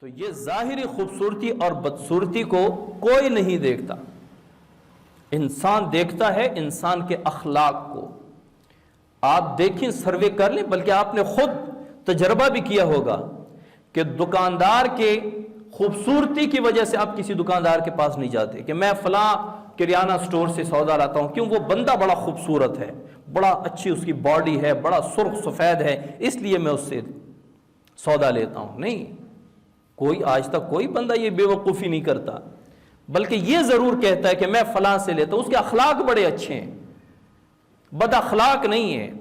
تو یہ ظاہری خوبصورتی اور بدصورتی کو کوئی نہیں دیکھتا، انسان دیکھتا ہے انسان کے اخلاق کو۔ آپ دیکھیں، سروے کر لیں، بلکہ آپ نے خود تجربہ بھی کیا ہوگا کہ دکاندار کے خوبصورتی کی وجہ سے آپ کسی دکاندار کے پاس نہیں جاتے کہ میں فلاں کریانہ سٹور سے سودا لاتا ہوں، کیوں؟ وہ بندہ بڑا خوبصورت ہے، بڑا اچھی اس کی باڈی ہے، بڑا سرخ سفید ہے، اس لیے میں اس سے سودا لیتا ہوں۔ نہیں، کوئی آج تک کوئی بندہ یہ بے وقوفی نہیں کرتا، بلکہ یہ ضرور کہتا ہے کہ میں فلاں سے لیتا ہوں، اس کے اخلاق بڑے اچھے ہیں، بد اخلاق نہیں ہے۔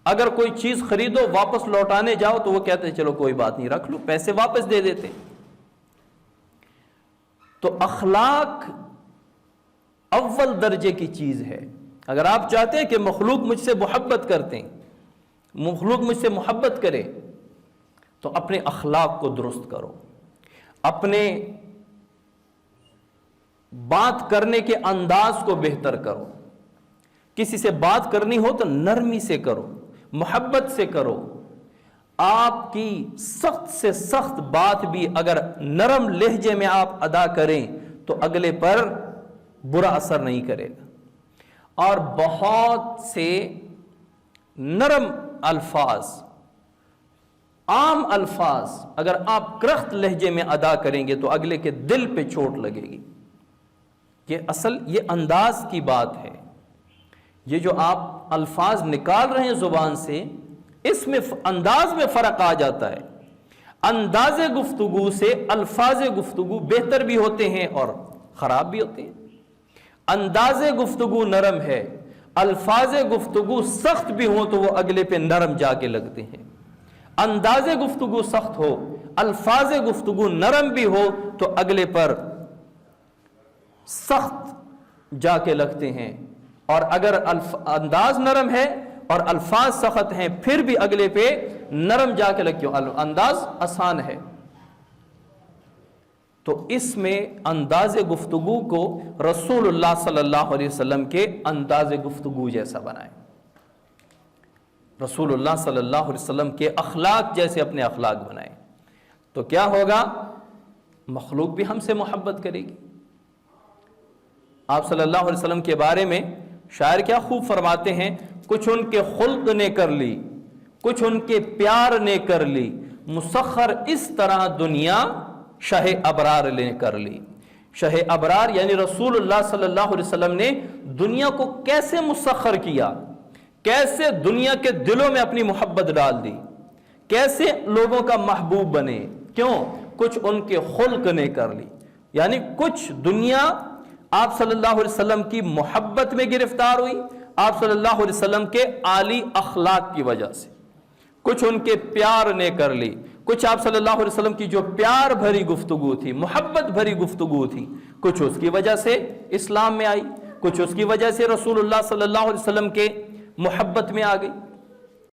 اگر کوئی چیز خریدو واپس لوٹانے جاؤ تو وہ کہتے ہیں چلو کوئی بات نہیں، رکھ لو، پیسے واپس دے دیتے۔ تو اخلاق اول درجے کی چیز ہے۔ اگر آپ چاہتے ہیں کہ مخلوق مجھ سے محبت کرتے ہیں، مخلوق مجھ سے محبت کرے، تو اپنے اخلاق کو درست کرو، اپنے بات کرنے کے انداز کو بہتر کرو۔ کسی سے بات کرنی ہو تو نرمی سے کرو، محبت سے کرو۔ آپ کی سخت سے سخت بات بھی اگر نرم لہجے میں آپ ادا کریں تو اگلے پر برا اثر نہیں کرے گا۔ اور بہت سے نرم الفاظ، عام الفاظ اگر آپ کرخت لہجے میں ادا کریں گے تو اگلے کے دل پہ چوٹ لگے گی۔ یہ انداز کی بات ہے۔ یہ جو آپ الفاظ نکال رہے ہیں زبان سے، اس میں انداز میں فرق آ جاتا ہے۔ انداز گفتگو سے الفاظ گفتگو بہتر بھی ہوتے ہیں اور خراب بھی ہوتے ہیں۔ انداز گفتگو نرم ہے، الفاظ گفتگو سخت بھی ہوں تو وہ اگلے پہ نرم جا کے لگتے ہیں۔ انداز گفتگو سخت ہو، الفاظ گفتگو نرم بھی ہو تو اگلے پر سخت جا کے لگتے ہیں۔ اور اگر انداز نرم ہے اور الفاظ سخت ہیں پھر بھی اگلے پہ نرم جا کے لگ، کیوں؟ انداز آسان ہے۔ تو اس میں انداز گفتگو کو رسول اللہ صلی اللہ علیہ وسلم کے انداز گفتگو جیسا بنائیں، رسول اللہ صلی اللہ علیہ وسلم کے اخلاق جیسے اپنے اخلاق بنائیں، تو کیا ہوگا؟ مخلوق بھی ہم سے محبت کرے گی۔ آپ صلی اللہ علیہ وسلم کے بارے میں شاعر کیا خوب فرماتے ہیں، کچھ ان کے خلق نے کر لی، کچھ ان کے پیار نے کر لی، مسخر اس طرح دنیا شہ ابرار نے کر لی۔ شہ ابرار یعنی رسول اللہ صلی اللہ علیہ وسلم نے دنیا کو کیسے مسخر کیا، کیسے دنیا کے دلوں میں اپنی محبت ڈال دی، کیسے لوگوں کا محبوب بنے، کیوں؟ کچھ ان کے خلق نے کر لی، یعنی کچھ دنیا آپ صلی اللہ علیہ وسلم کی محبت میں گرفتار ہوئی، آپ صلی اللہ علیہ وسلم کے عالی اخلاق کی وجہ سے، کچھ ان کے پیار نے کر لی، کچھ آپ صلی اللہ علیہ وسلم کی جو پیار بھری گفتگو تھی، محبت بھری گفتگو تھی، کچھ اس کی وجہ سے اسلام میں آئی، کچھ اس کی وجہ سے رسول اللہ صلی اللہ علیہ وسلم کے محبت میں آ گئی۔